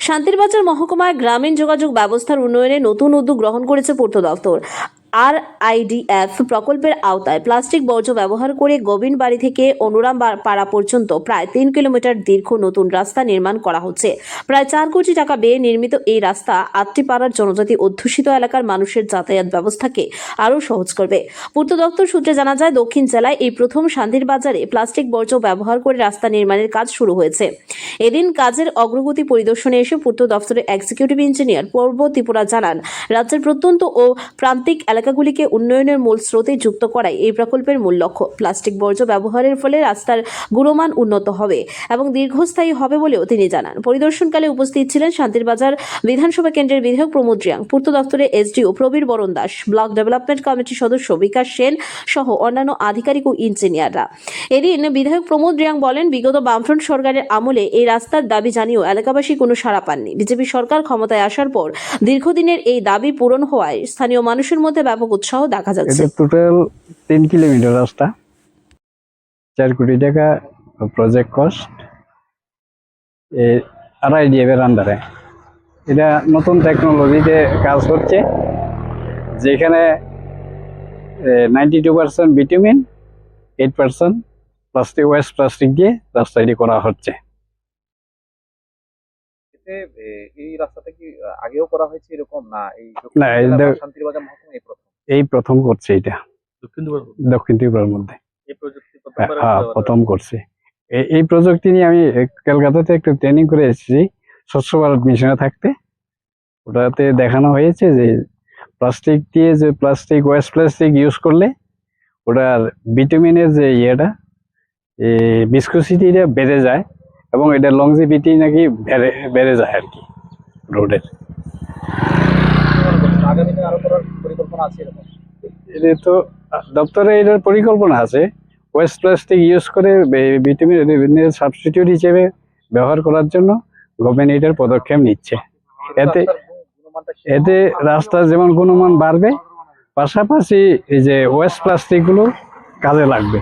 শান্তিরবাজার মহকুমায় গ্রামীণ যোগাযোগ ব্যবস্থার উন্নয়নে নতুন উদ্যোগ গ্রহণ করেছে পূর্ত দপ্তর। RIDF প্রকল্পের আওতায় প্লাস্টিক বর্জ্য ব্যবহার করে গোবিন্দবাড়ি থেকে অনুরাম পাড়া পর্যন্ত প্রায় 3 কিলোমিটার দীর্ঘ নতুন রাস্তা নির্মাণ করা হচ্ছে। প্রায় 4 কোটি টাকা ব্যয়ে নির্মিত এই রাস্তা আত্রিপাড়ার জনজাতি অধ্যুষিত এলাকার মানুষের যাতায়াত ব্যবস্থাকে আরও সহজ করবে। পূর্ত দপ্তর সূত্রে জানা যায়, দক্ষিণ জেলায় এই প্রথম শান্তিরবাজারে প্লাস্টিক বর্জ্য ব্যবহার করে রাস্তা নির্মাণের কাজ শুরু হয়েছে। এদিন কাজের অগ্রগতি পরিদর্শনে এসে পূর্ত দপ্তরের এক্সিকিউটিভ ইঞ্জিনিয়ার পূর্ব ত্রিপুরা জানান, রাজ্যের প্রত্যন্ত ও প্রান্তিক এলাকাগুলিকে উন্নয়নের মূল স্রোতে যুক্ত করাই এই প্রকল্পের মূল লক্ষ্য। প্লাস্টিক বর্জ্য ব্যবহারের ফলে রাস্তার গুণমান উন্নত হবে এবং দীর্ঘস্থায়ী হবে বলেও তিনি জানান। পরিদর্শনকালে উপস্থিত ছিলেন শান্তিরবাজার বিধানসভা কেন্দ্রের বিধায়ক প্রমোদ রিয়াং, পূর্ত দপ্তরের SDO প্রবীর বরণ দাস, ব্লক ডেভেলপমেন্ট কমিটির সদস্য বিকাশ সেন সহ অন্যান্য আধিকারিক ও ইঞ্জিনিয়াররা। এদিন বিধায়ক প্রমোদ রিয়াং বলেন, বিগত বামফ্রন্ট সরকারের আমলে এই রাস্তার দাবি জানিয়েও এলাকাবাসী কোনো সাড়া পাননি। বিজেপি সরকার ক্ষমতায় আসার পর দীর্ঘদিনের এই দাবি পূরণ হওয়ায় স্থানীয় মানুষের মধ্যে ব্যাপক উৎসাহ দেখা যাচ্ছে। টোটাল 3 কিলোমিটার রাস্তা, 4 কোটি টাকা প্রজেক্ট কস্ট, RIDF এর আন্ডারে। এটা নতুন টেকনোলজিতে কাজ হচ্ছে, যেখানে 92% বিটুমিন, 8% প্লাস্টিক ওয়েস্ট প্লাস্টিক দিয়ে রাস্তাটি করা হচ্ছে। এই রাস্তাটা কি আগেও করা হয়েছে এরকম না? না, শান্তিরবাজার মহকুমা এই প্রথম করছে এটা দক্ষিণ ত্রিপুরার মধ্যে। প্রথম করছে এই প্রযুক্তি নিয়ে। আমি কলকাতাতে একটু ট্রেনিং করে এসেছি স্বচ্ছ ভারত মিশনে থাকতে। ওটাতে দেখানো হয়েছে যে প্লাস্টিক দিয়ে যে প্লাস্টিক ওয়েস্ট প্লাস্টিক ইউজ করলে ওটার ভিটামিনের যে ইয়েটা ভিসকোসিটিটা বেড়ে যায় এবং এটা লংজিভিটি নাকি বেড়ে যায় আর কি রোডের। এটা তো দপ্তরে এটার পরিকল্পনা আছে, ওয়েস্ট প্লাস্টিক ইউজ করে ভিটামিনের সাবস্টিটিউট হিসেবে ব্যবহার করার জন্য গভর্নমেন্ট এটার পদক্ষেপ নিচ্ছে। এতে রাস্তার যেমন গুণমান বাড়বে, পাশাপাশি এই যে ওয়েস্ট প্লাস্টিক গুলো কাজে লাগবে।